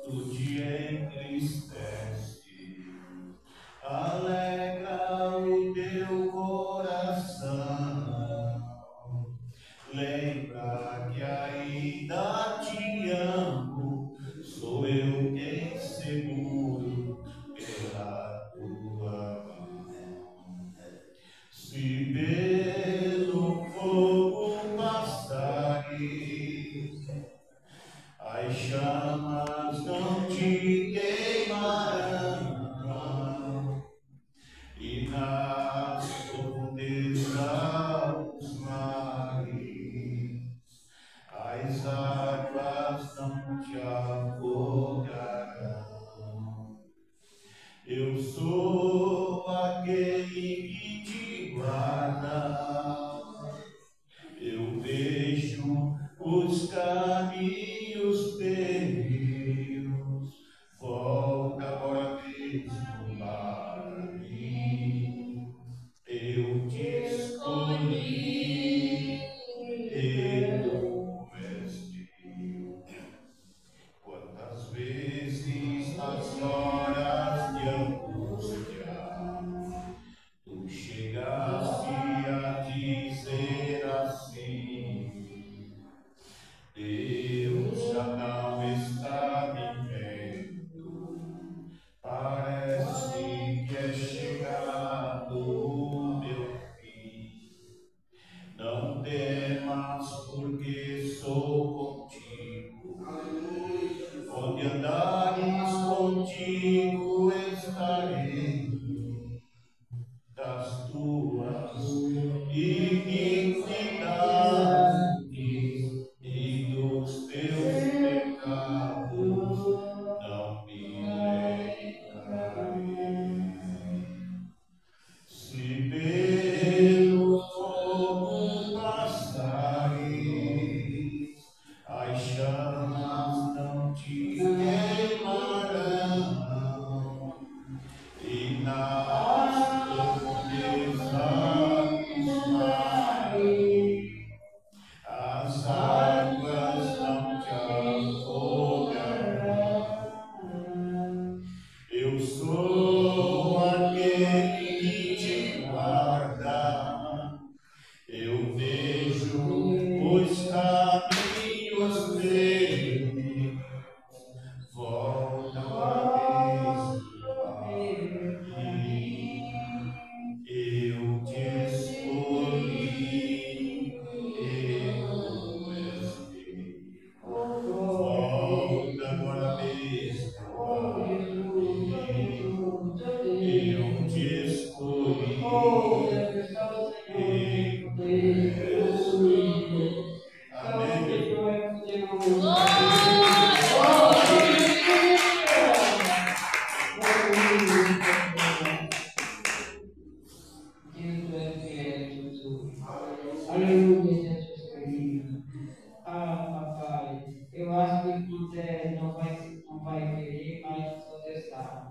tu te entristece, alegra o teu coração, lembra que ainda te amo, sou eu quem seguro pela tua mão. Se pelo fogo passares, as chamas não te queimarão, e nas profundezas dos mares as águas não te afogarão. Eu sou aquele que te guarda, eu vejo os caminhos teus, volta agora mesmo para mim. Eu te escolhi, eu vesti. Quantas vezes nas horas de angústia tu chegaste a dizer assim: Deus já não está me vendo, parece que é chegado o meu fim. Não temas, porque sou contigo, onde andares contigo estarei. Das tuas iniquidades e dos teus pecados não me lembrarei. Se pelo fogo passares, as chamas não te queimarão, e nas profundezas dos mares as águas não te afogarão. Eu sou aquele que te guarda, eu vejo os caminhos teus, volta mesmo para mim. Eu te escolhi, eu vesti. Volta agora mesmo para mim. Eu te escolhi, eu vesti. Amém. Aleluia, Jesus querido. Ah, papai, eu acho que quiser não vai querer, mas só Deus sabe.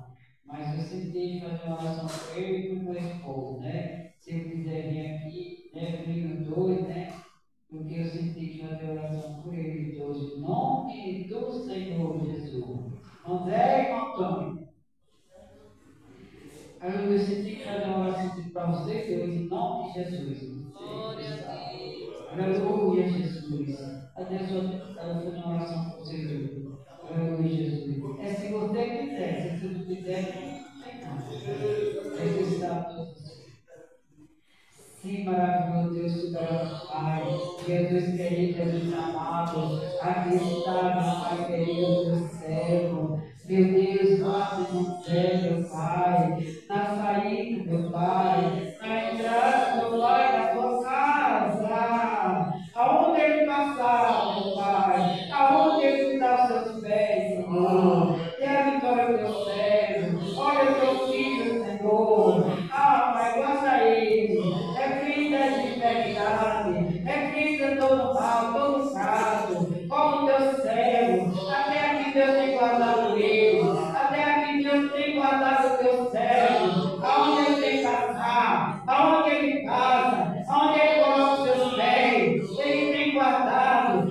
Mas eu senti fazer uma oração com ele e com o meu esposo, né? Se eu quiser vir aqui, né, comigo dois, né? Porque eu senti que fazer oração por ele dois, em nome do Senhor Jesus. André e Antônio. Aleluia, eu senti que fazer uma oração para vocês dois, em nome de Jesus. Aleluia, Jesus. Adeus, ela faz uma oração para vocês dois. Aleluia, Jesus. É se você quiser, se você não quiser, não tem nada. Você sabe todas as coisas. Sim, maravilhoso Deus, soberano Pai, Jesus querido, Jesus amado, aqui está, meu Pai querido, Deus cego, meu Deus, Pai, no céu, meu Pai, na saída, meu Pai, na entrada, meu Pai, na tua casa, aonde ele passar, meu Pai, aonde ele está os seus pés, Senhor, e a vitória do teu cego, olha o teu filho, Senhor, Pai, guarda ele, é Cristo da enfermidade, é Cristo todo mal, todo caso, como teu servo, até aqui Deus tem guardado ele, até aqui Deus tem guardado o teu servo, aonde ele tem passar, aonde ele passa, aonde ele coloca os seus pés, ele tem guardado,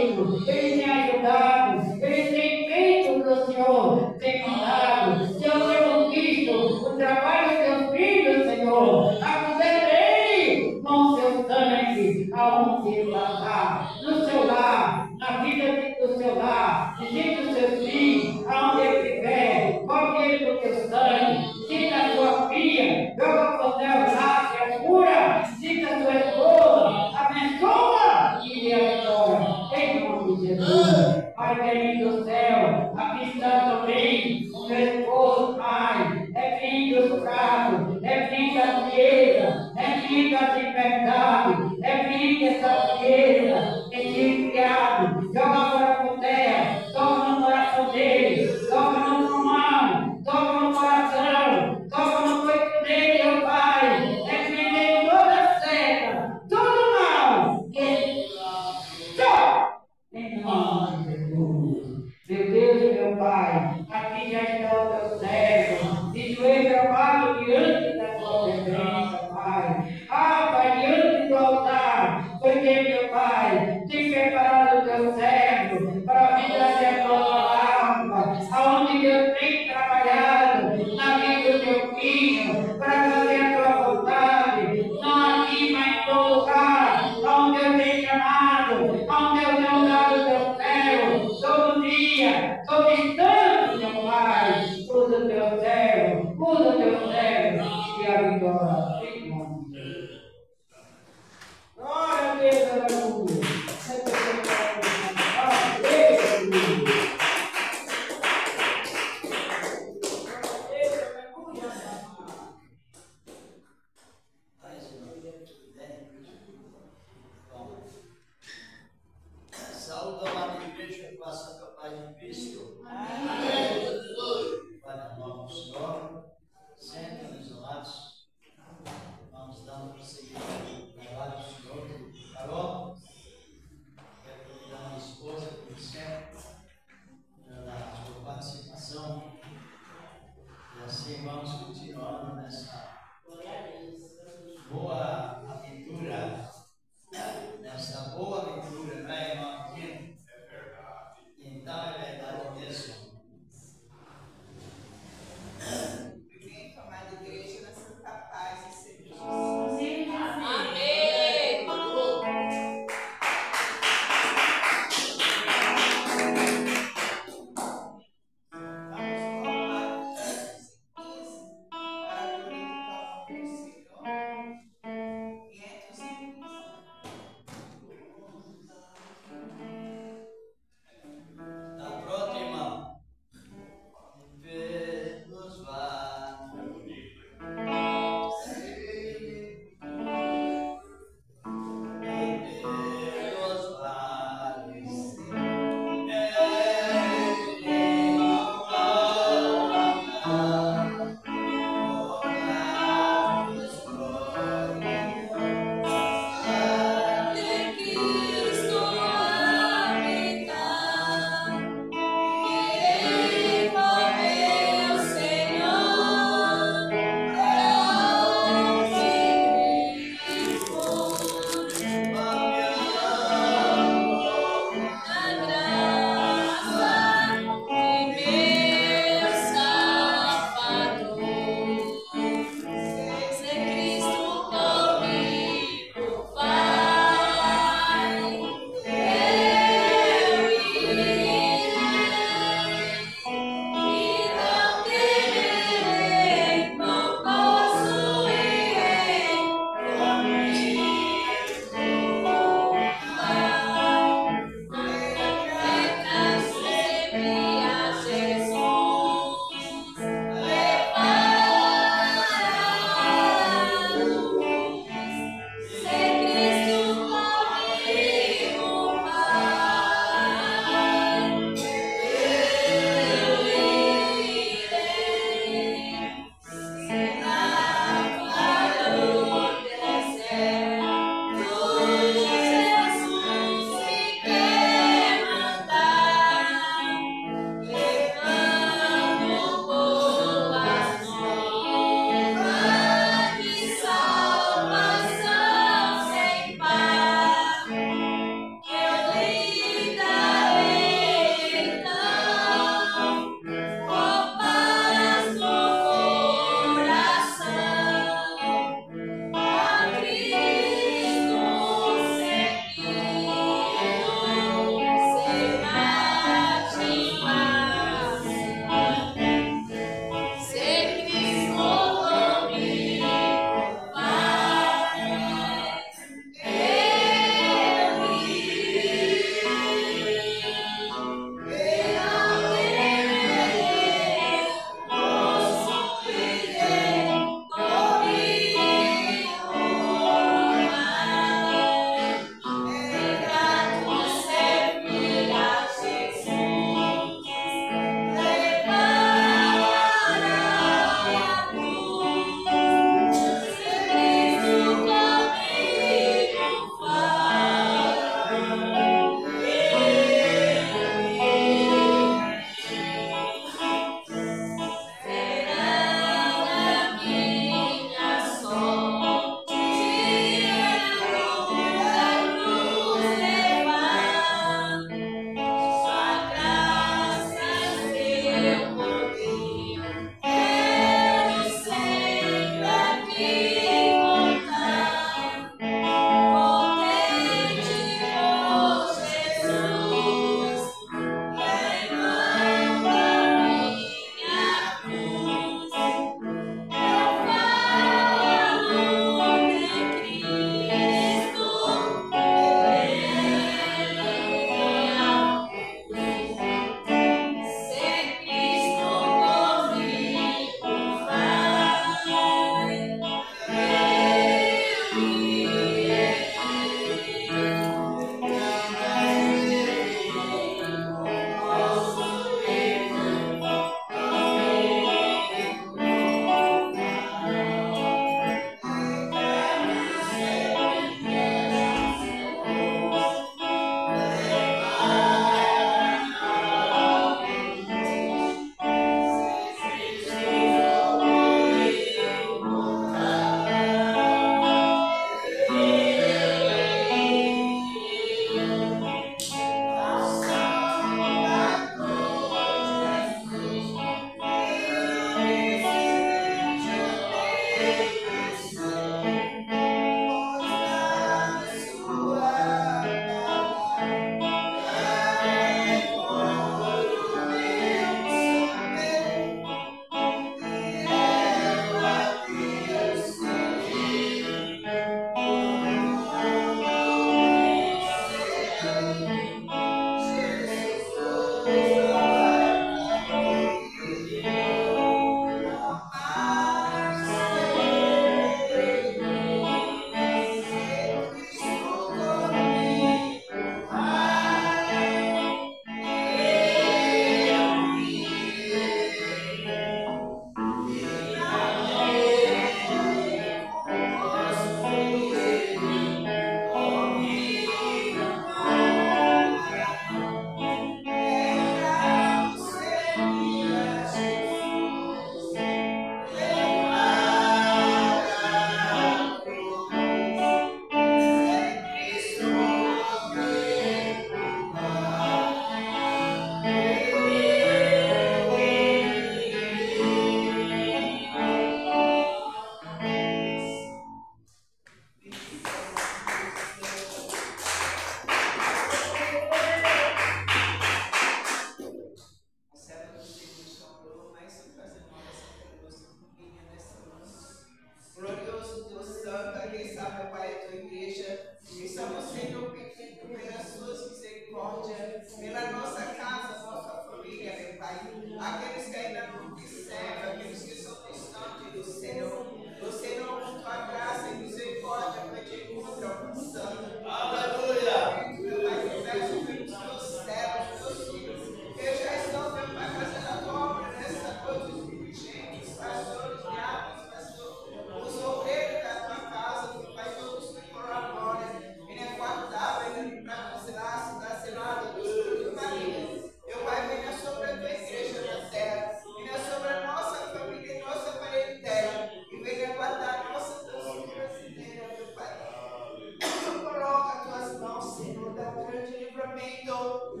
livramento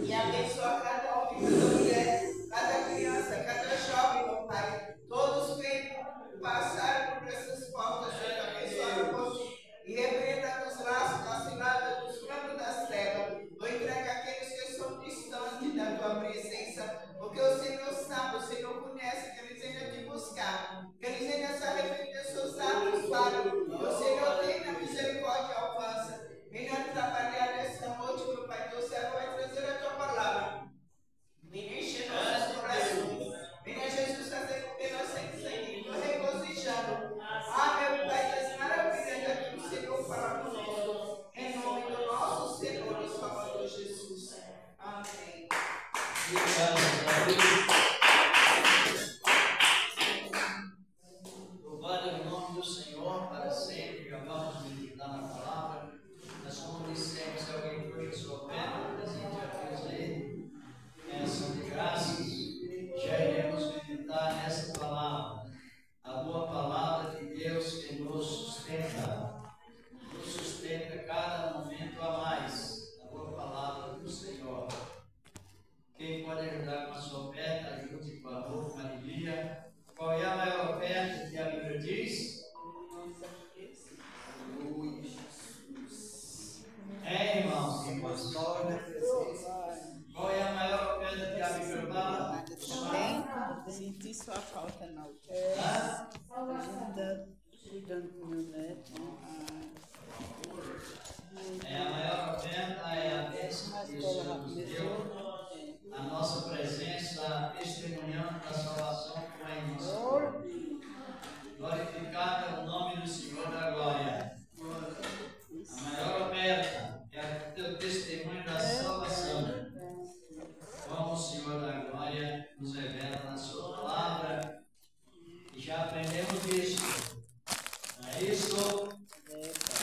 e abençoa cada homem, cada mulher, cada criança, cada jovem, meu Pai. Todos que passaram por essas portas, Senhor, abençoa-nos e repreenda nos laços, na cilada dos campos das trevas. Ou entrega aqueles que são distantes da tua presença, porque o Senhor sabe, o Senhor conhece, que eles venham te buscar, que eles venham se arrepender dos seus atos falhos. O Senhor tem na misericórdia e alcança. Venha trabalhar nessa noite, meu Pai, teu servo vai trazer a tua palavra. Venha encher nossos corações. Venha, Jesus, fazer com que nós seguimos regozijando. Meu Pai, das maravilhas daquilo que o Senhor fala conosco. Em nome do nosso Senhor e Salvador Jesus. Amém. Louvado é o nome do Senhor para sempre. Vamos meditar na palavra. Mas como dissemos, se alguém puxa sua perna, presente a Deus aí, bênção de graças, já iremos meditar nessa palavra. A boa palavra de Deus que nos sustenta cada momento a mais. A boa palavra do Senhor. Quem pode ajudar com a sua oferta, ajude com a roupa, alegria. Qual é a maior oferta que a Bíblia diz? Irmãos, qual é a maior oferta que a Bíblia fala? Também senti sua falta na UTS. Cuidando do meu neto. A maior oferta é a bênção que o Senhor nos deu. A nossa presença testemunhando da salvação que vai em nós. Glorificado é o nome do Senhor da glória. A maior oferta é o teu testemunho da salvação. Como o Senhor da glória nos revela na sua palavra. E já aprendemos isso. Não é isso?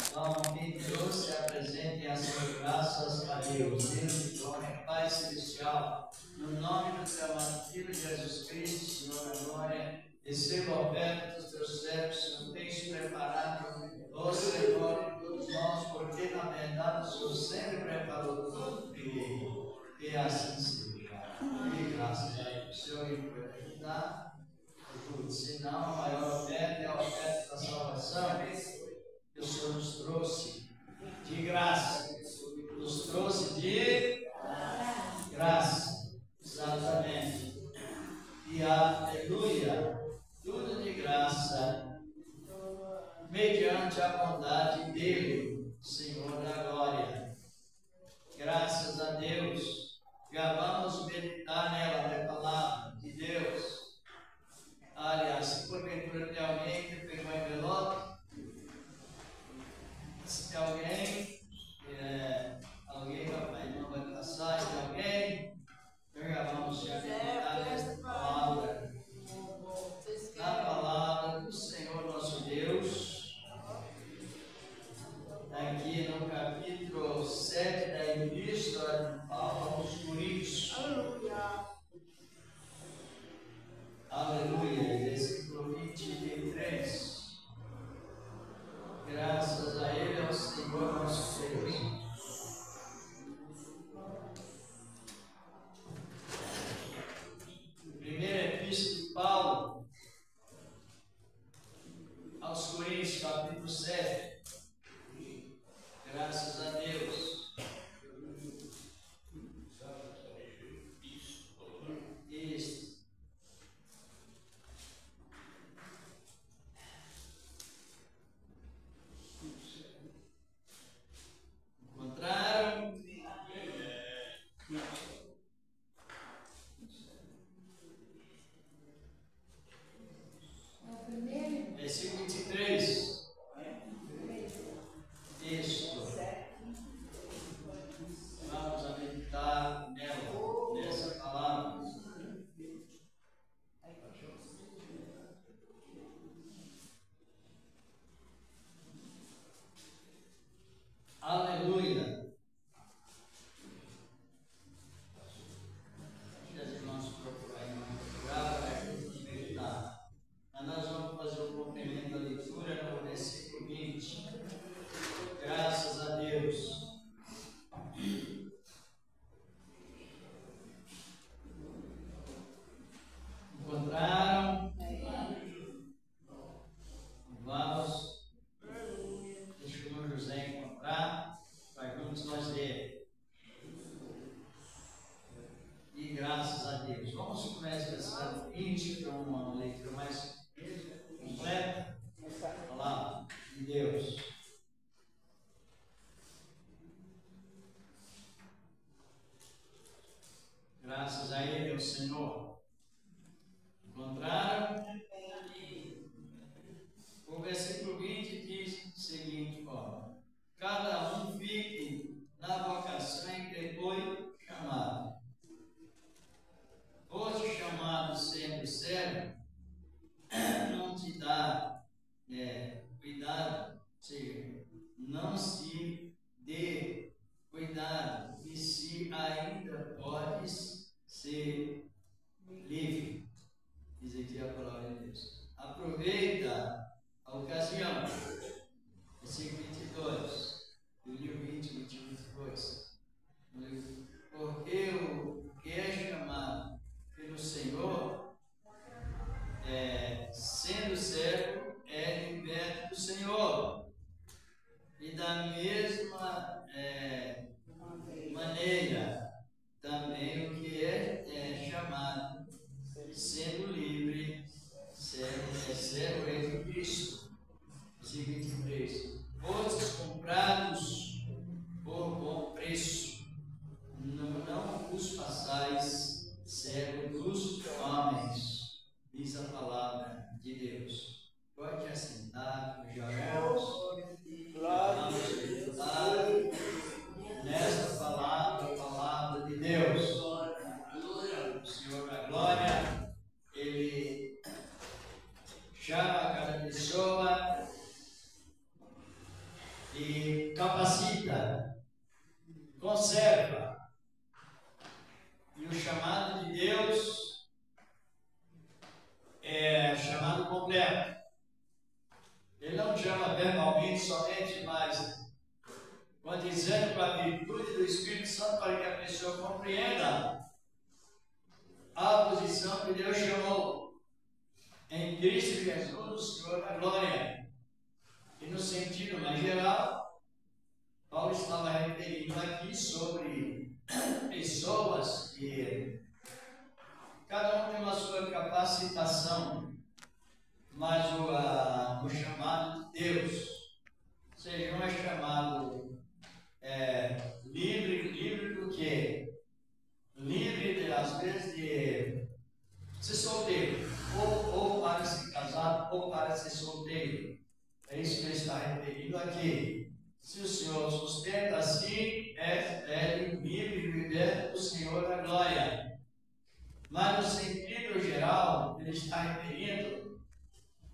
Então, quem trouxe, apresentem as suas graças a Deus. Deus de glória, Pai Celestial, no nome do teu amado Filho Jesus Cristo, Senhor da glória, receba a oferta dos teus servos, Senhor, tens preparado, ó Senhor, em todos nós, porque na verdade o Senhor sempre preparou tudo primeiro. E assim seja. E graças a Deus, o Senhor vai ajudar. Ajude, senão a maior oferta é a oferta da salvação. Que o Senhor nos trouxe de graça, nos trouxe de graça, exatamente, e aleluia, tudo de graça, mediante a bondade dele, Senhor da glória. Graças a Deus, já vamos meditar nela, na palavra de Deus. Aliás, se porventura tem alguém que pegou o envelope, se tem alguém papai não vai passar, se tem alguém, então já vamos meditar nesta palavra. Na palavra do Senhor nosso Deus, aqui no capítulo 7 da Epístola de Paulo aos Coríntios. Aleluia, versículo 23. Graças a Ele, ao Senhor nosso Deus. Primeira Epístola de Paulo aos Coríntios, capítulo 7. Graças a Deus. Isso. a Ele, ao Senhor. Encontraram? O versículo 20 diz o seguinte forma: cada um fique na vocação em que foi chamado. Foste chamado sendo servo, não te dá cuidado, ou seja, não se dê cuidado, e se ainda podes ser livre. Diz aqui a palavra de Deus. Aproveita a ocasião. Versículo 22, do livro 20, 21, 22. Porque o que é chamado pelo Senhor, sendo servo, é liberto do Senhor. E da mesma maneira, também o que é chamado, sendo livre, servo é de Cristo. Versículo 23. Fostes comprados por bom preço, não vos façais servo dos homens, diz a palavra de Deus. Pode assentar, que já vamos meditar nesta palavra, a palavra de Deus. O Senhor da glória, Ele chama cada pessoa e capacita, conserva. E o chamado de Deus é chamado completo. Ele não chama verbalmente somente, mas condizendo com a virtude do Espírito Santo para que a pessoa compreenda a posição que Deus chamou em Cristo Jesus, o Senhor da glória. E no sentido mais geral, Paulo estava referindo aqui sobre pessoas que cada um tem uma sua capacitação, mas o chamado de Deus, ou seja, um é chamado livre do quê? Livre, às vezes, de ser solteiro, ou para se casar, ou para ser solteiro. É isso que ele está referindo aqui. Se o Senhor sustenta assim, é livre viver do Senhor da glória. Mas no sentido geral, ele está referindo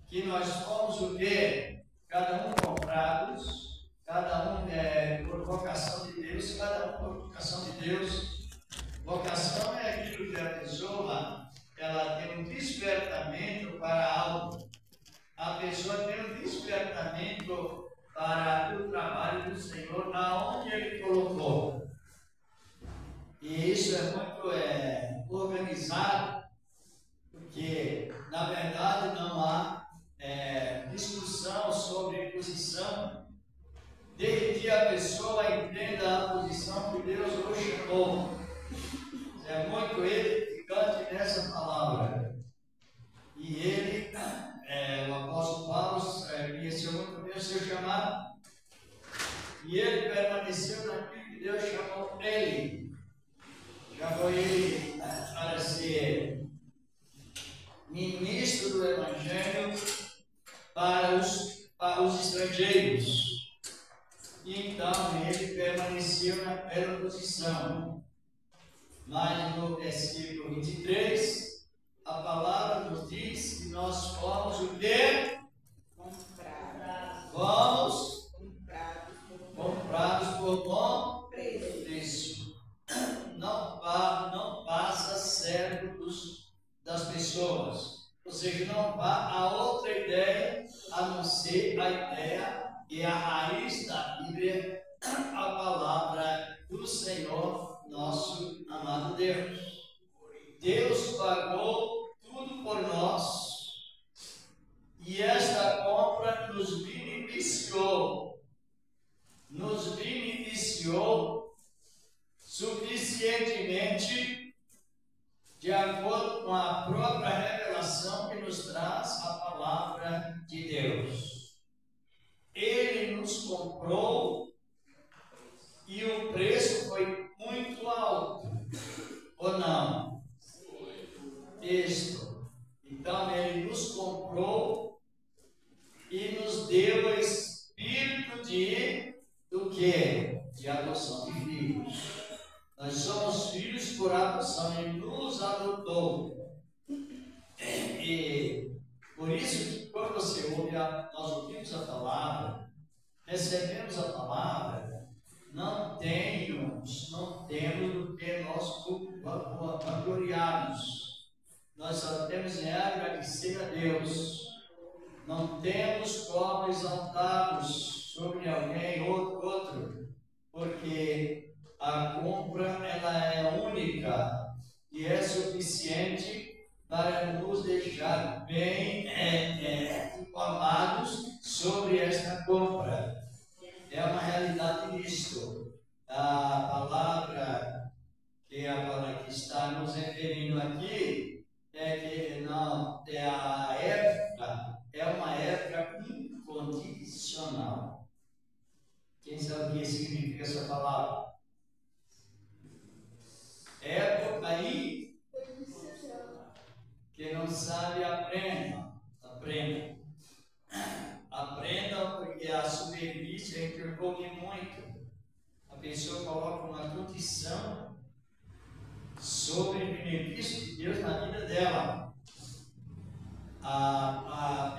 que nós somos o quê? Cada um comprados, cada um por vocação de Deus, cada um por vocação de Deus. Vocação é aquilo que a pessoa ela tem um despertamento para algo. A pessoa tem um despertamento para o trabalho do Senhor, aonde Ele colocou. E isso é muito organizado, porque, na verdade, não há discussão sobre posição, desde que a pessoa entenda a posição que Deus o chamou. É muito edificante nessa palavra. E ele, o apóstolo Paulo, conheceu muito bem o seu chamado, e ele permaneceu naquilo que Deus chamou ele. Chamou ele para ser ministro do Evangelho para os estrangeiros. E então ele permaneceu naquela posição. Mas no versículo 23, a palavra nos diz que nós fomos o quê? Fomos comprados por bom preço. Não passa servo das pessoas. Ou seja, não vá a outra ideia a não ser a ideia e a raiz da Bíblia, a palavra do Senhor, nosso amado Deus. Deus pagou tudo por nós e esta compra nos beneficiou suficientemente de acordo com a própria revelação que nos traz a palavra de Deus. Ele nos comprou e o preço foi muito alto, ou não? por adoção, Ele nos adotou. E por isso que quando você ouve, nós ouvimos a palavra, recebemos a palavra, não temos do que nós vangloriarmos. Nós só temos em agradecer a Deus. Não temos como exaltarmos sobre alguém ou outro, porque a compra ela é única e é suficiente para nos deixar bem informados sobre esta compra. É uma realidade nisto. A palavra que está nos referindo aqui é que não é a época, é uma época incondicional. Quem sabe o que significa essa palavra? Época incondicional. Quem não sabe, aprenda. Aprendam, porque a superfície interpõe muito. A pessoa coloca uma condição sobre o benefício de Deus na vida dela.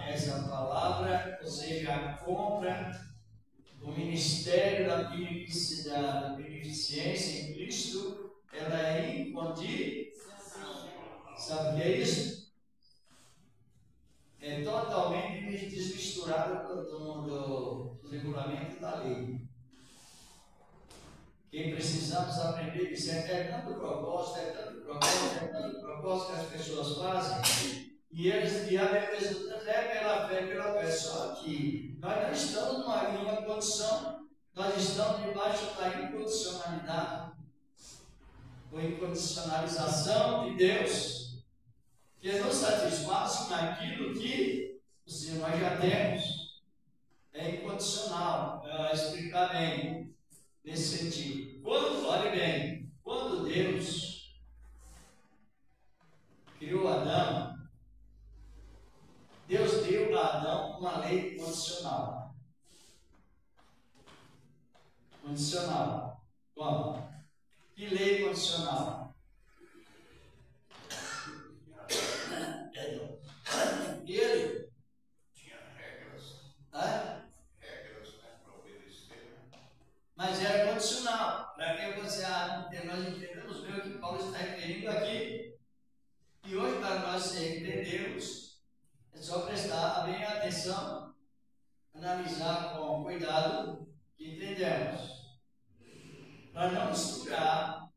Essa palavra, ou seja, a compra, o ministério da beneficência em Cristo, ela é incondicional. Sabe o que é isso? É totalmente desmisturado do regulamento da lei. Que precisamos aprender que é tanto propósito que as pessoas fazem, e a resultante é pela fé. Só que nós não estamos numa condição, nós estamos debaixo da incondicionalidade, ou incondicionalização de Deus, que nos satisfaz naquilo que nós já temos. É incondicional. Eu vou explicar bem nesse sentido. Olhe bem, quando Deus criou Adão, Deus deu a Adão uma lei condicional. Condicional. Como? Que lei condicional? Ele Tinha regras. Regras, para obedecer. Mas era condicional. Para que você, nós entendemos bem o que Paulo está referindo aqui. E hoje, para nós entendermos, é só prestar bem atenção, analisar com cuidado que entendemos. Para não misturar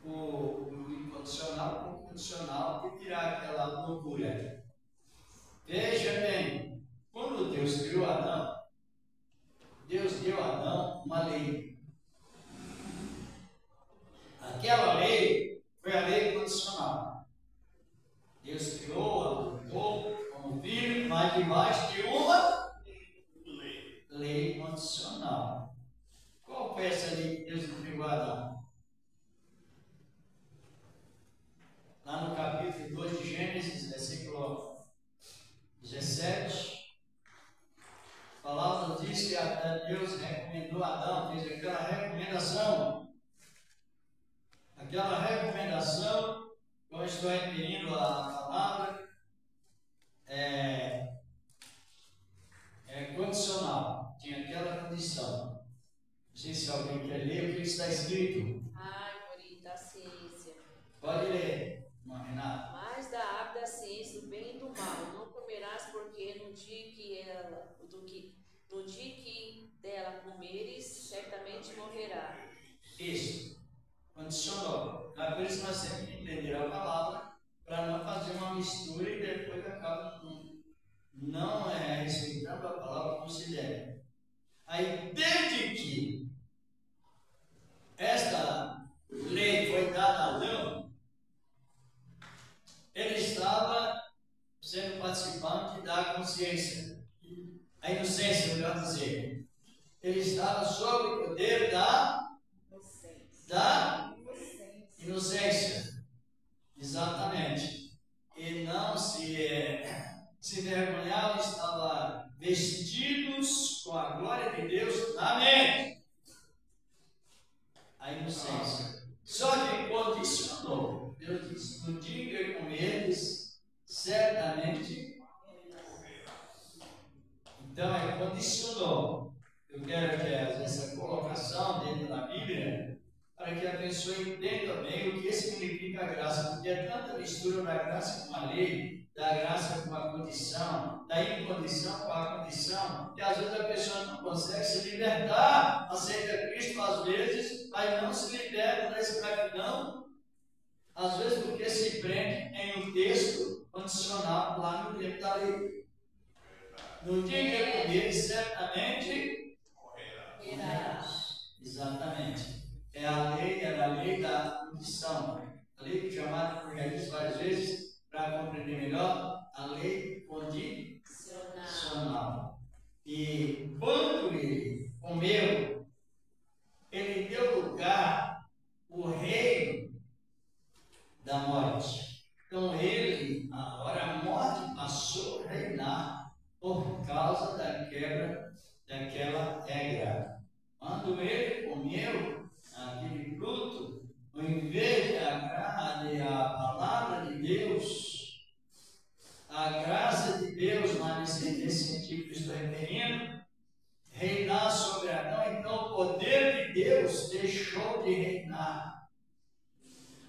o incondicional com o condicional e tirar aquela loucura. Veja bem, quando Deus criou Adão, Deus deu a Adão uma lei. Aquela lei foi a lei condicional. Deus criou, adotou como filho, mas debaixo de uma lei condicional. Qual foi essa lei que Deus entregou a Adão? Lá no capítulo 2 de Gênesis, versículo 17, a palavra diz que Deus recomendou a Adão, fez aquela recomendação. Aquela recomendação, como eu estou referindo a palavra, é condicional. Tinha aquela condição. Não sei se alguém quer ler o que está escrito. Árvore da ciência. Pode ler, Renata. Mas da árvore da ciência do bem e do mal não comerás, porque no dia que dela comeres, certamente morrerá. Isso. Condicionou. Por isso nós temos que entender a palavra para não fazer uma mistura e depois acaba não respeitando a palavra como se deve. Aí, desde que esta lei foi dada a Adão, ele estava sendo participante da consciência, a inocência, melhor dizer. Ele estava sob o poder da inocência. Exatamente. E não se vergonhava, estava vestidos com a glória de Deus na mente. A inocência. Só que condicional. para que a pessoa entenda bem o que significa a graça, porque é tanta mistura da graça com a lei, da graça com a condição, da incondição com a condição, que às vezes a pessoa não consegue se libertar, aceita Cristo às vezes, mas não se liberta da escravidão, às vezes porque se prende em um texto condicional lá no tempo da lei. No dia que ele comer, certamente Irá. Exatamente. Era a lei da condição. A lei que chamada por Jesus várias vezes, para compreender melhor, a lei condicional. E quando ele comeu, ele deu lugar ao reino da morte. Então ele, agora a morte passou a reinar por causa da quebra daquela regra. Quando ele comeu aquele fruto, ao invés de a palavra de Deus, a graça de Deus, lá nesse sentido que estou referindo, reinar sobre Adão, então o poder de Deus deixou de reinar.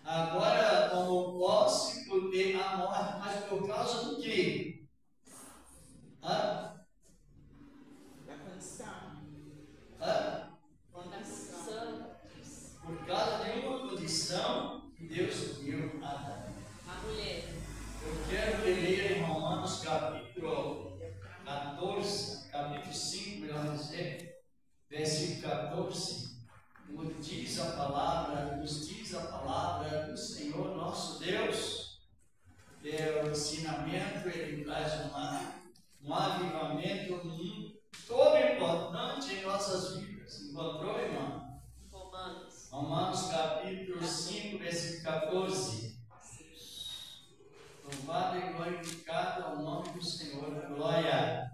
Agora tomou posse por ter a morte, mas por causa do quê? Da condição. Por causa de uma condição que Deus deu a Adão. A mulher. Eu quero ler em Romanos capítulo 14, capítulo 5, melhor dizer, versículo 14, nos diz a palavra do Senhor nosso Deus. O ensinamento, ele traz um avivamento todo importante em nossas vidas. Encontrou, irmão? Romanos capítulo 5, versículo 14. Louvado e glorificado é o nome do Senhor. Glória.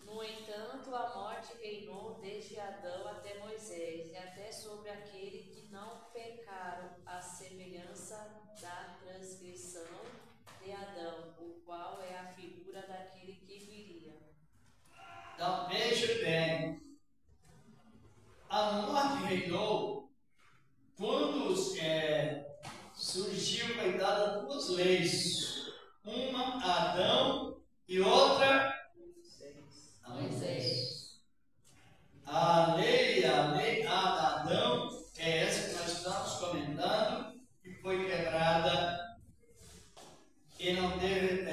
No entanto, a morte reinou desde Adão até Moisés, e até sobre aquele que não pecaram, a semelhança da transgressão de Adão, o qual é a figura daquele que viria. Então, veja bem, a morte reinou quando surgiu, coitada, duas leis. Uma, Adão, e outra, Moisés. A lei a Adão é essa que nós estamos comentando, que foi quebrada e não teve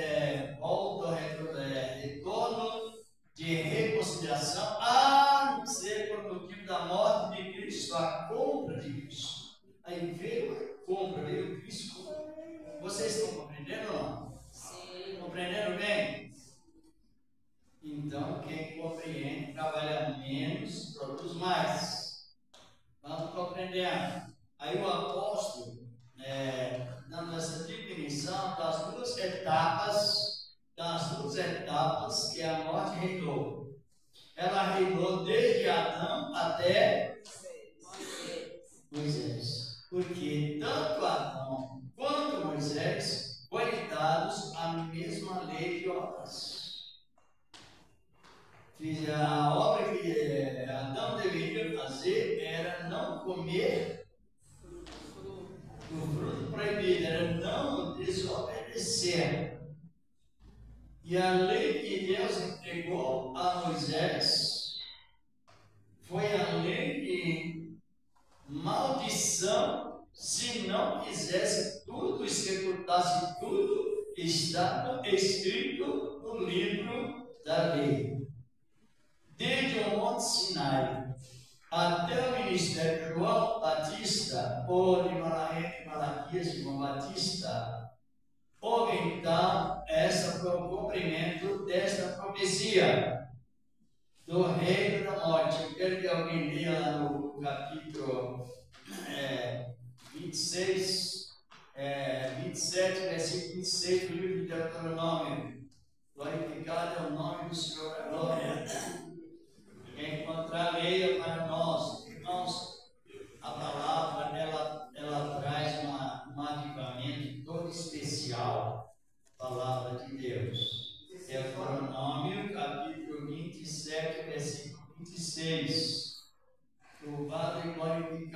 retorno de reconciliação, a não ser por motivo da morte de Cristo, a compra de Cristo. Aí veio a compra, veio Cristo. Vocês estão compreendendo ou não? Sim. Compreendendo bem? Então, quem compreende trabalha menos, produz mais. Vamos compreendendo. Aí o apóstolo, dando essa definição das duas etapas que a morte reinou. Ela reinou desde Adão até Moisés. Porque tanto Adão quanto Moisés foram dados a mesma lei de obras. A obra que Adão deveria fazer era não comer do fruto proibido, era não desobedecer. E a lei que Deus entregou a Moisés foi a lei de maldição se não fizesse tudo, executasse tudo que está escrito no livro da lei. Desde o Monte Sinai até o ministério de João Batista, ou de Malaquias de João Batista, houve então o cumprimento desta profecia do reino da morte. Eu quero que alguém leia lá no capítulo 27, versículo 26 do livro de Deuteronômio. Glorificado é o nome do Senhor da glória. Quem encontrar, leia para nós. Irmãos, a palavra, ela traz um avivamento todo especial. Palavra de Deus. Deuteronômio, capítulo 27, versículo 26. Louvado e glorificado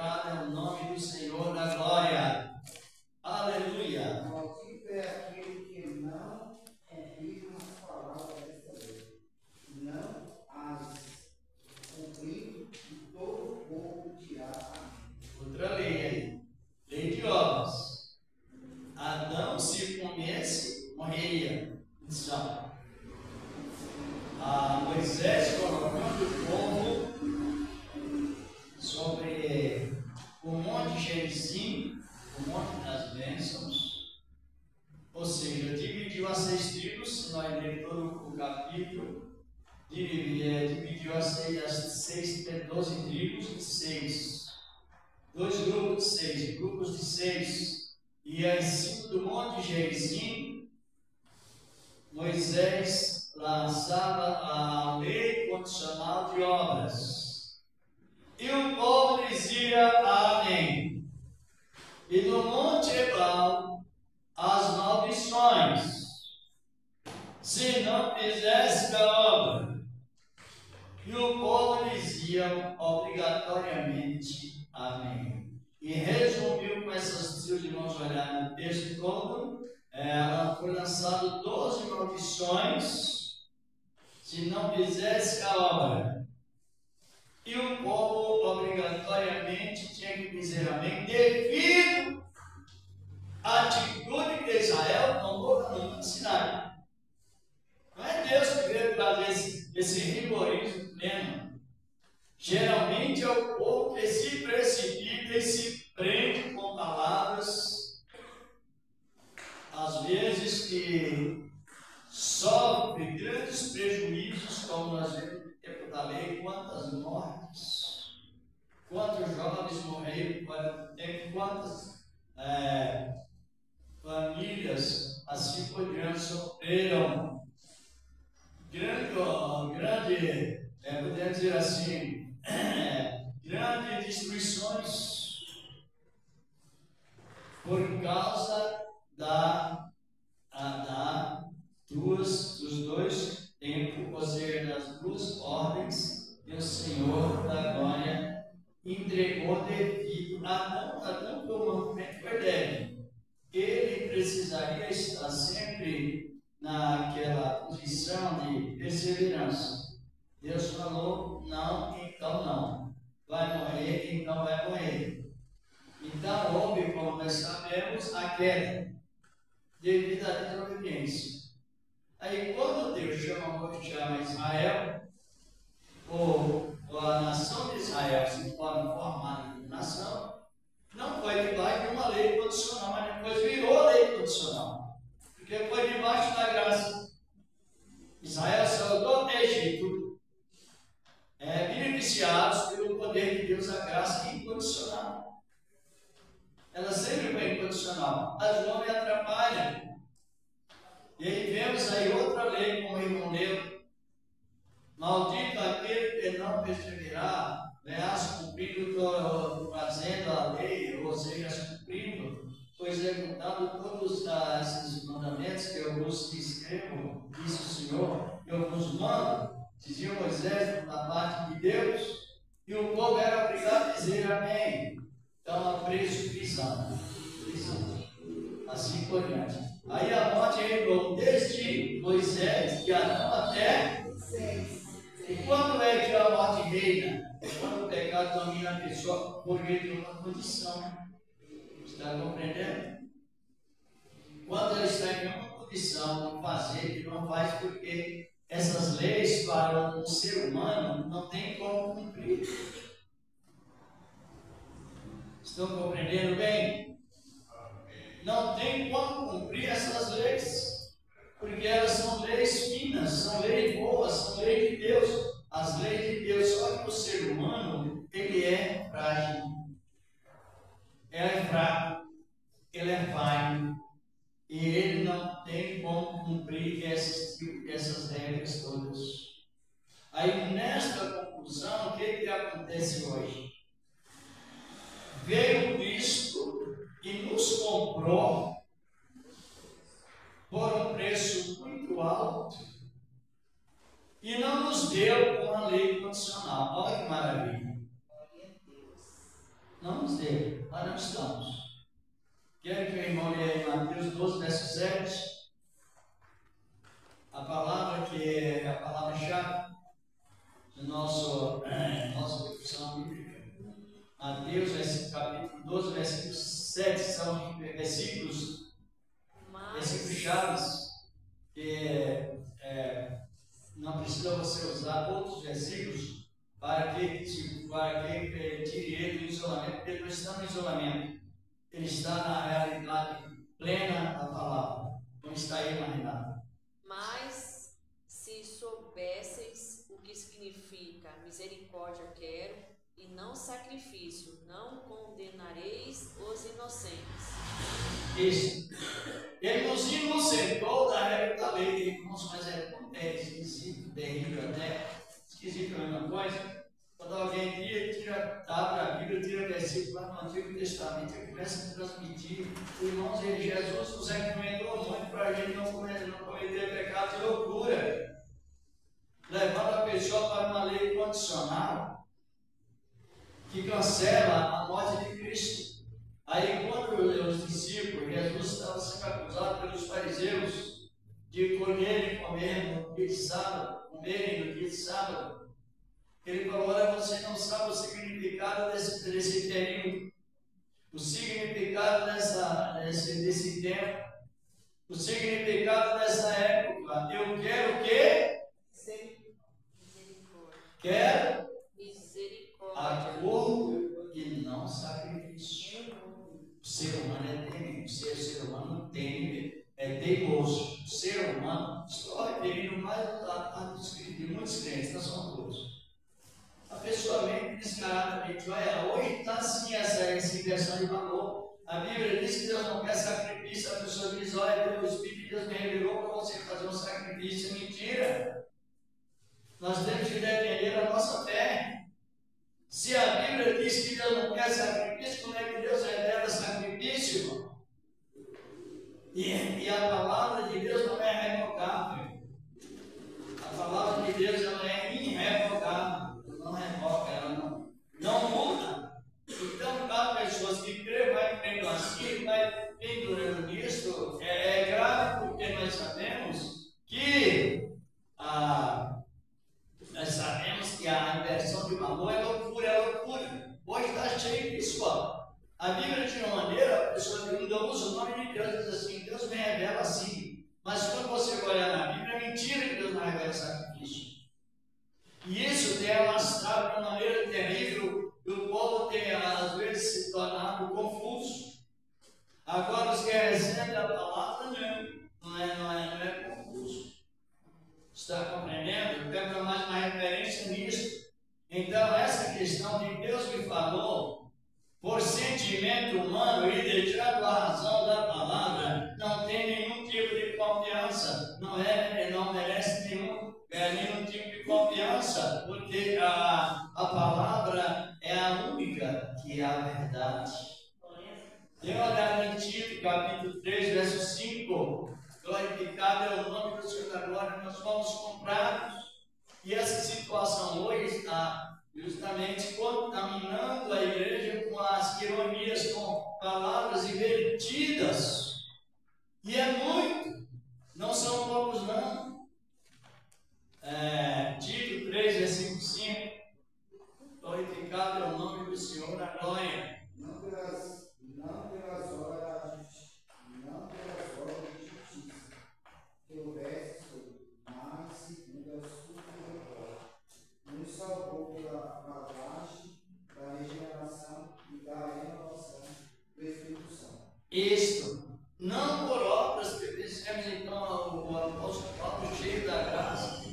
do Senhor da glória. Aleluia. Maldito é aquele que não cumprir as palavras desta lei, não as cumprir, e todo o povo dirá amém. Outra lei aí. Lei de obras. Adão, se comesse, morreria. Então, Moisés colocando o povo sobre o Monte Gerizim, o Monte das Bênçãos, ou seja, dividiu as 6 tribos, se nós lermos todo o capítulo, dividiu as 12 tribos em 6. 2 grupos de 6, grupos de 6. E em cima do Monte Gerizim, Moisés lançava a lei condicional de obras. E o povo dizia amém. E no Monte Ebal, as maldições, se não fizesse a obra. E o povo dizia obrigatoriamente amém. E resumiu com essas, se os irmãos olharem no texto todo, foi lançado 12 maldições se não fizesse a obra. E o povo obrigatoriamente tinha que dizer amém, devido à atitude que Israel tomou no Monte Sinai. Não é Deus que veio trazer esse rigorismo pleno. Geralmente é o povo que se precipita e se prende com palavras, às vezes que sofre grandes prejuízos, como nós vemos no tempo da lei, quantas mortes, quantos jovens morreram, quantas famílias assim por diante sofreram grande, podemos dizer assim, grandes destruições por causa dos 2 tempos, ou seja, das 2 ordens que o Senhor da glória entregou devido a Adão que o movimento foi leve. Ele precisaria estar sempre naquela posição de perseverança. Deus falou, não, então não. Vai morrer, então vai morrer. Então houve, como nós sabemos, a queda, devido à desobediência. Aí quando Deus chama Israel, ou a nação de Israel se torna formada como nação, não foi debaixo de uma lei condicional, mas depois virou lei condicional, porque foi debaixo da graça. Israel saiu do Egito, beneficiados pelo poder de Deus, a graça incondicional. Ela sempre foi incondicional, mas o homem atrapalha. E aí vemos aí outra lei, como o irmão leu: maldito aquele que não perseverar, cumprindo, fazendo a lei, ou seja, cumprindo, pois executando todos esses mandamentos que eu vos escrevo, disse o Senhor, eu vos mando, dizia Moisés da parte de Deus, e o povo era obrigado a dizer amém. Então, preso, prisão, assim por diante. Aí a morte reinou desde Moisés e Adão até 6. E quando é que a morte reina? É quando o pecado domina a pessoa por meio de uma condição. Está compreendendo? Quando ela está em uma condição de fazer, que não faz, porque essas leis para o ser humano não tem como cumprir. Estão compreendendo bem? Não tem como cumprir essas leis, porque elas são leis finas, são leis boas, são leis de Deus. As leis de Deus, só que o ser humano, ele é frágil, ele é fraco, ele é falho, e ele não tem como cumprir essas regras todas. Aí, nesta conclusão, o que acontece hoje? Veio Cristo e nos comprou por um preço muito alto e não nos deu uma lei condicional. Olha que maravilha! Não nos deu, nós não estamos. Quero que o irmão leia em Mateus 12, verso 7. A palavra que é a palavra-chave do nossa discussão bíblica. Mateus, capítulo 12, versículo 7, são versículos chaves, que não precisa você usar outros versículos para que tire ele do isolamento, porque ele não está no isolamento, ele está na realidade plena da palavra, como está aí na Renata. Mas se soubesseis o que significa misericórdia quero e não sacrifício, não condenareis os inocentes. Isso. Ele nos inocentou da regra da lei, irmãos, mas é esquisito, terrível até, esquisito a mesma coisa. Quando alguém abre a Bíblia, tira versículo lá no Antigo Testamento e começa a transmitir, irmãos, Jesus nos recomendou muito para a gente não cometer pecado de loucura, levando a pessoa para uma lei condicional que cancela a morte de Cristo. Aí, quando os discípulos, Jesus estava sendo acusado pelos fariseus de comerem no dia de sábado, ele falou: olha, você não sabe o significado desse período, o significado desse tempo, o significado dessa época. Eu quero o quê? Misericórdia. Quero Misericórdia. acordo e não sacrifício. O ser humano é teimoso, o ser humano é teimoso. O ser humano, estou referindo mais a muitos crentes, não são todos. A pessoa vem descaradamente, olha, hoje está assim essa inversão de valor. A Bíblia diz que Deus não quer sacrifício, a pessoa diz, olha, o Espírito de Deus me revelou para você fazer um sacrifício. Mentira! Nós temos que depender da nossa fé. Se a Bíblia diz que Deus não quer sacrifício, como é que Deus revela sacrifício? E a palavra de Deus não é revogável. A palavra de Deus ela é irrevogável. Não revoga, ela não muda. Então, para pessoas que creem, vai crendo assim, vai pendurando nisso, é grave, porque nós sabemos que a inversão de valor é loucura. Hoje está cheio disso, ó. A Bíblia, de uma maneira, a pessoa ainda usa o nome de Deus e diz assim: Deus me revela assim. Mas quando você olhar na Bíblia, é mentira que Deus não revela sacrifício. E isso tem alastrado de uma maneira terrível, e o povo tem, às vezes, se tornado confuso. Agora, os que recebem a palavra, não é confuso. Está compreendendo? Eu quero dar mais uma referência nisso. Então, essa questão de Deus me falou por sentimento humano e deixando a razão da palavra, não tem nenhum tipo de confiança, não merece nenhum tipo de confiança, porque a palavra é a única que é a verdade. Dê uma olhada em Tito, capítulo 3, verso 5. Glorificado é o nome do Senhor da glória, nós fomos comprados. E essa situação hoje está justamente contaminando a igreja com as ironias, com palavras invertidas. E é muito, não são poucos não. Tito 3, versículo 5. Glorificado é o nome do Senhor da glória. Não pelas horas de justiça que houvesse sobre, mas segundo a sua glória. Nos salvou pela lavagem da regeneração e da renovação do Espírito Santo. Isto, não por obras que fizemos, então, o apóstolo Paulo, cheio da graça,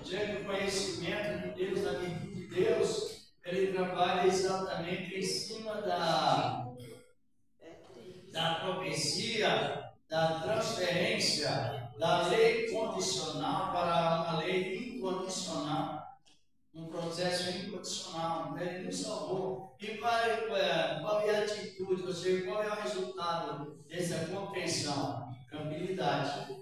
cheio do conhecimento de Deus, da virtude de Deus, ele trabalha exatamente em cima da profecia, da transferência da lei condicional para uma lei incondicional, um processo incondicional. Ele nos salvou. E qual é a atitude, ou seja, qual é o resultado dessa compreensão? Tranquilidade.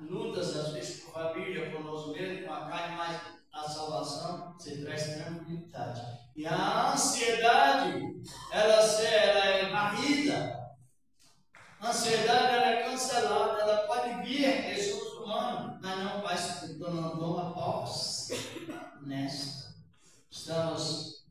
Lutas, às vezes, com a família, com nós mesmos, com a carne, mas a salvação, você traz tranquilidade. E a ansiedade, ela é varrida. A ansiedade, ela é cancelada. Ela pode vir pessoas humanas, mas não faz, não toma posse nesta. Estamos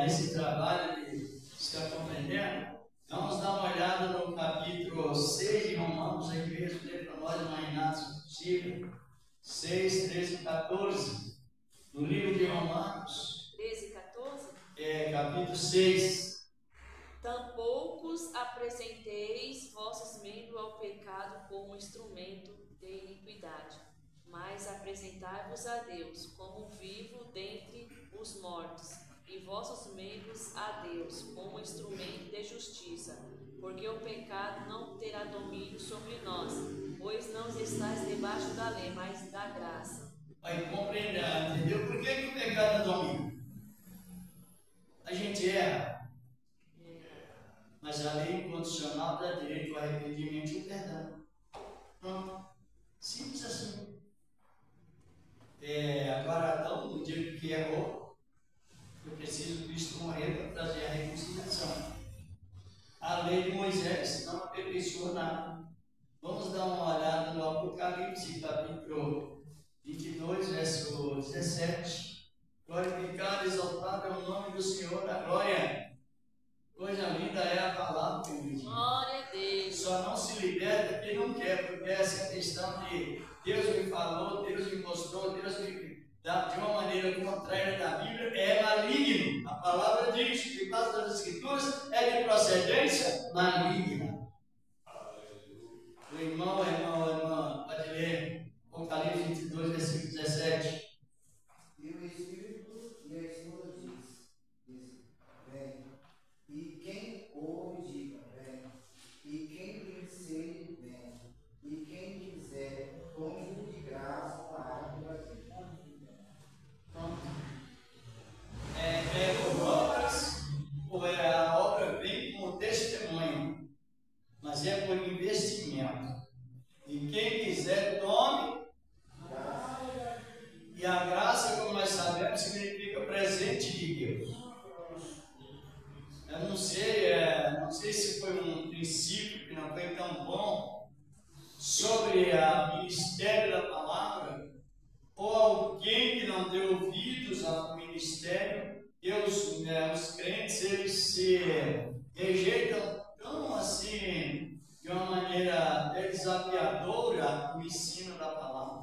nesse trabalho de estar compreendendo. Vamos dar uma olhada no capítulo 6 de Romanos, aí mesmo, para nós imaginar se possível. 6, 13 e 14. No livro de Romanos. 13 e 14? Capítulo 6. Tampouco apresenteis vossos membros ao pecado como instrumento de iniquidade, mas apresentai-vos a Deus como vivo dentre os mortos, e vossos membros a Deus como instrumento de justiça, porque o pecado não terá domínio sobre nós, pois não estáis debaixo da lei, mas da graça. Vai compreender, entendeu? Por que o pecado não domina? A gente erra. Mas a lei incondicional dá direito ao arrependimento e ao perdão. Pronto. Simples assim. Agora, Adão, no dia que errou, foi preciso Cristo morrer para trazer a reconciliação. A lei de Moisés não aperfeiçoou nada. Vamos dar uma olhada no Apocalipse, capítulo 22, verso 17. Glorificado e exaltado é o nome do Senhor da glória. Coisa linda é a palavra, querido. Glória a Deus. Só não se liberta quem não quer, porque essa questão de Deus me falou, Deus me mostrou, Deus me dá de uma maneira contrária da Bíblia, é maligno. A palavra diz que parte das Escrituras é de procedência maligna. O irmão, pode ler Apocalipse 22, versículo 17. E o Espírito e a esposa diz, vem. E quem ouve, diga, vem. E quem tem sede, vem. E quem quiser, tome de graça a água da vida. Por obras, ou a obra vem como testemunho, mas é por investimento. E quem quiser, tome. E a graça, como nós sabemos, significa presente de Deus. Eu não sei se foi um princípio que não foi tão bom sobre o ministério da palavra, ou alguém que não deu ouvidos ao ministério, e os crentes, eles se rejeitam tão assim, de uma maneira desafiadora, o ensino da palavra.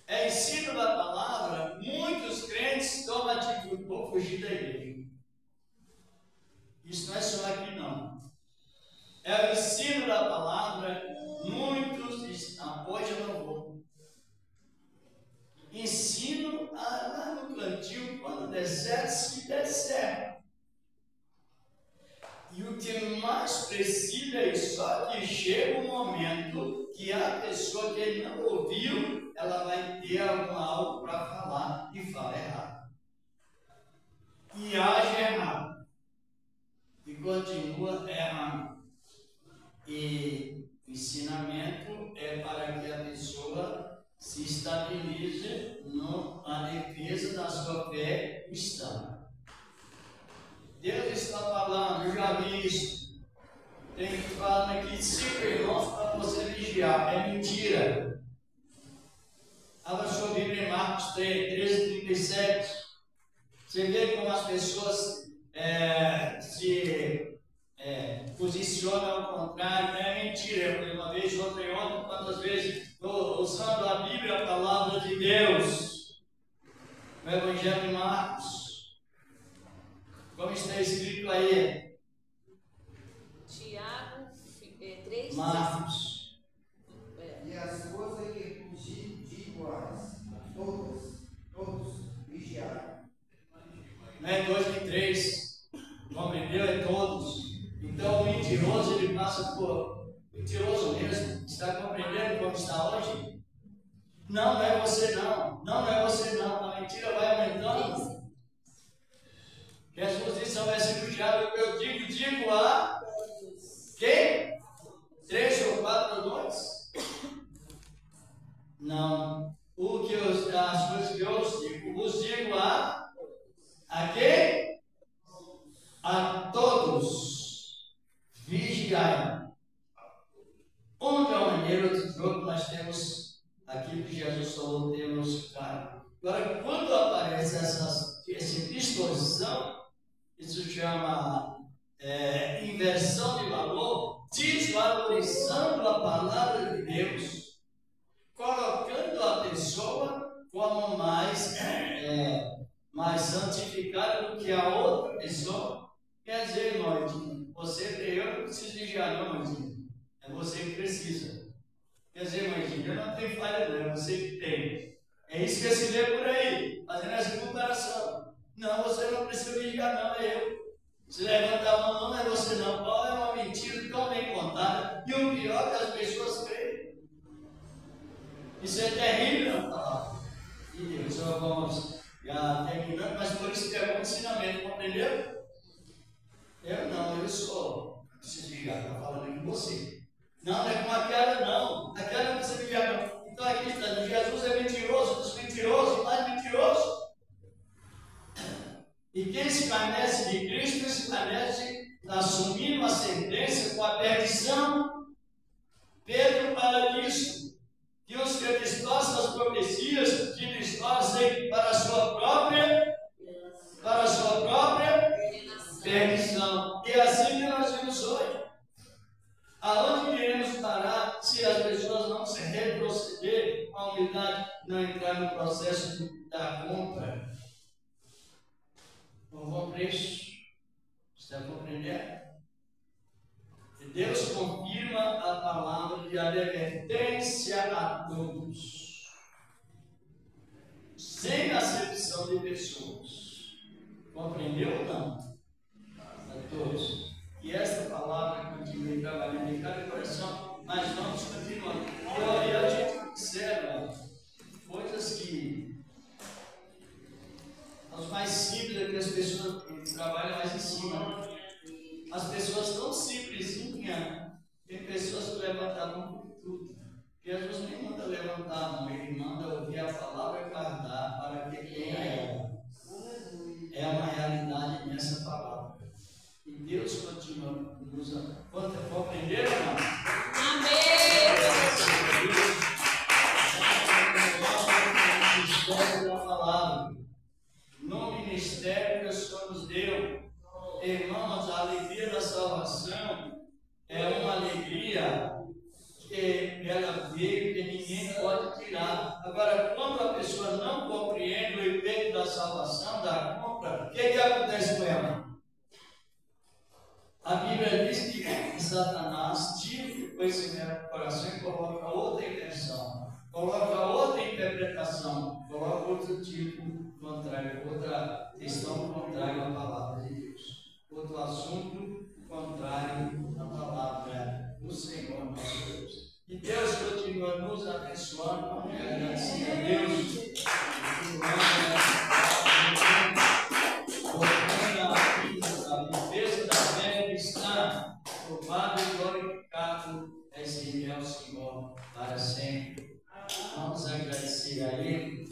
Ensino da palavra, muitos crentes tomam atitude, vou fugir da igreja. Isso não é só aqui não. É o ensino da palavra, muitos dizem, hoje eu não vou. Ensino lá no plantio, quando der certo, se der certo. E o que mais precisa é só que chega um momento que a pessoa que não ouviu, ela vai ter algo para falar e fala errado. E age errado. E continua errando. E o ensinamento é para que a pessoa se estabilize na defesa da sua fé cristã. Deus está falando, eu já vi isso. Tem que falar aqui 5 irmãos para você vigiar. É mentira. Abra sua Bíblia em Marcos 13, 37. Você vê como as pessoas se posicionam ao contrário. É mentira. Eu falei uma vez, outra e outra, quantas vezes estou usando a Bíblia, a palavra de Deus. O Evangelho de Marcos. Como está escrito aí? Tiago 3, Marcos. E as coisas que iguais, todos vigiaram. Não é 2 nem 3. Compreendeu? É todos. Então o mentiroso, ele passa por mentiroso mesmo. Está compreendendo como está hoje? Não é você não. Não é você não. A mentira vai aumentando. Jesus disse ao versículo Tiago, eu digo a quem? 3 ou 4 ou 2? Não. As coisas que eu vos digo a A quem? A todos. Vigiai. Um de uma maneira ou de outra, nós temos aquilo que Jesus falou, temos carne. Agora, quando aparece essa distorção, isso chama inversão de valor, desvalorizando a palavra de Deus, colocando a pessoa como mais santificada do que a outra pessoa. Quer dizer, irmão, eu não preciso vigiar, não, irmãozinho. É você que precisa. Quer dizer, irmãozinho, eu não tenho falha, não, é você que tem. É isso que se vê por aí, fazendo essa comparação. Não, você não precisa vigiar, não, é eu. Se levantar a mão, não é você, não. Qual é uma mentira tão bem contada? E o pior é que as pessoas creem. Isso é terrível na palavra. E Deus, só vamos terminando, mas por isso que é bom ensinamento, compreendeu? Eu sou. Não preciso vigiar, está falando com você. Não é com aquela, não. Aquela não precisa vigiar, não. Então aqui está, Jesus é mentiroso, dos mentirosos, mais mentiroso. E quem se escarnece de Cristo, se escarnece assumindo a sentença com a perdição. Pedro fala disso, que os que distorcem as profecias, que distorcem para a sua própria perdição. E assim que nós vimos hoje. Aonde queremos parar se as pessoas não se retroceder, a humildade não entrar no processo da compra? Um bom preço. Você está compreendendo? E Deus confirma a palavra de advertência a todos, sem acepção de pessoas. Compreendeu ou não? A todos. E esta palavra continue trabalhando em cada coração, mas vamos continuando. E a gente observa coisas que os mais simples é que as pessoas trabalham mais em cima. As pessoas tão simplesinhas, tem pessoas que levantavam por tudo. Jesus nem manda levantar a mão, ele manda ouvir a palavra e guardar para que tenha ela. É uma realidade nessa palavra. E Deus continua nos amando. Compreenderam, não? Amém! Ministério da palavra. No ministério que o Senhor nos deu, irmãos, a alegria da salvação é uma alegria que ela veio que ninguém pode tirar. Agora, quando a pessoa não compreende o efeito da salvação, da compra, o que acontece com ela? A Bíblia diz que Satanás tira o conhecimento do coração e coloca outra intenção, coloca outra interpretação, coloca outro tipo contrário, outra questão contrária à palavra de Deus, outro assunto contrário à palavra do Senhor nosso Deus. E Deus continua nos abençoando, vamos agradecer a Deus. A defesa da fé cristã, louvado e glorificado é o Senhor para sempre. Vamos agradecer a Ele.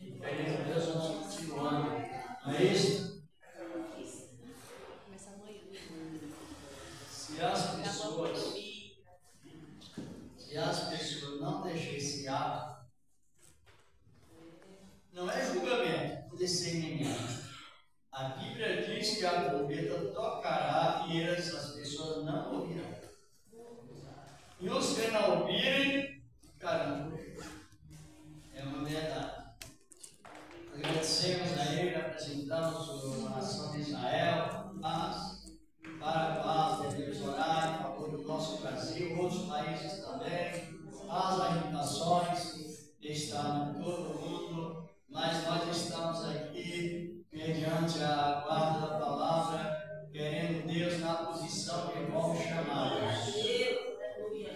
E querendo Deus, vamos continuando. Não é isso? Se as pessoas não deixarem esse ato, não é julgamento, discernimento. A Bíblia diz que a trombeta tocará e as pessoas não ouvirão. E os que não ouvirem, ficarão por ele. É uma verdade. Agradecemos a Ele, apresentamos a nação de Israel, paz, para a paz de Deus orar em favor do nosso Brasil, outros países também, as agitações estão em todo o mundo, mas nós estamos aqui mediante a guarda da palavra, querendo Deus na posição que fomos chamados.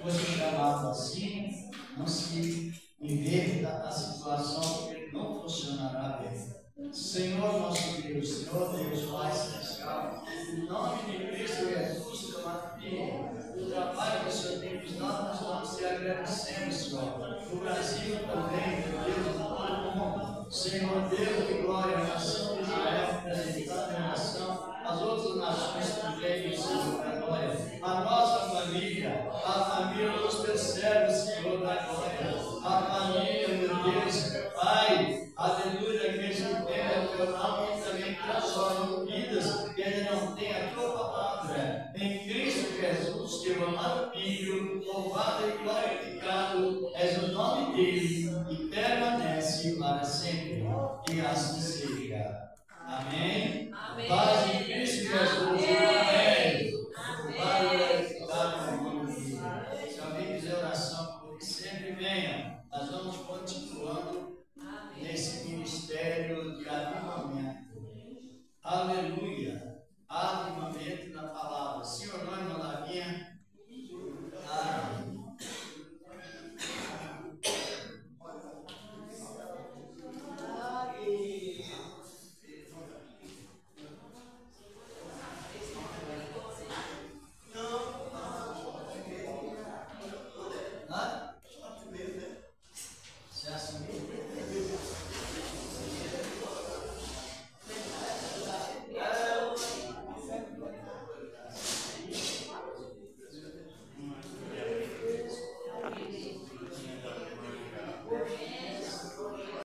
Fosse chamado assim, não se inverta a situação, porque não funcionará bem. Senhor nosso Deus, Senhor Deus, Pai Celestial, em nome de Cristo Jesus, teu filho, o trabalho que o Senhor tem nos dado, nós vamos te agradecendo, Senhor. O Brasil também, meu Deus, no mundo, Senhor Deus de glória, a nação de Israel apresentada em oração, as outras nações também, Senhor da glória, a nossa família, a família dos teus servos, Senhor da glória, a família, meu Deus, Pai, aleluia, aqueles que temem o teu nome e também transformam vidas que ainda não têm a tua palavra, em Cristo Jesus, teu amado Filho, louvado e glorificado és o nome dele e permanece para sempre, e assim seja. Amém? Amém. Paz em Cristo Jesus. Amém. Louvado e glorificado é o nome dele. Se alguém quiser oração, porque sempre venha. Nós vamos continuando nesse ministério de avivamento. Aleluia. Avivamento na palavra. Sim ou não, irmão?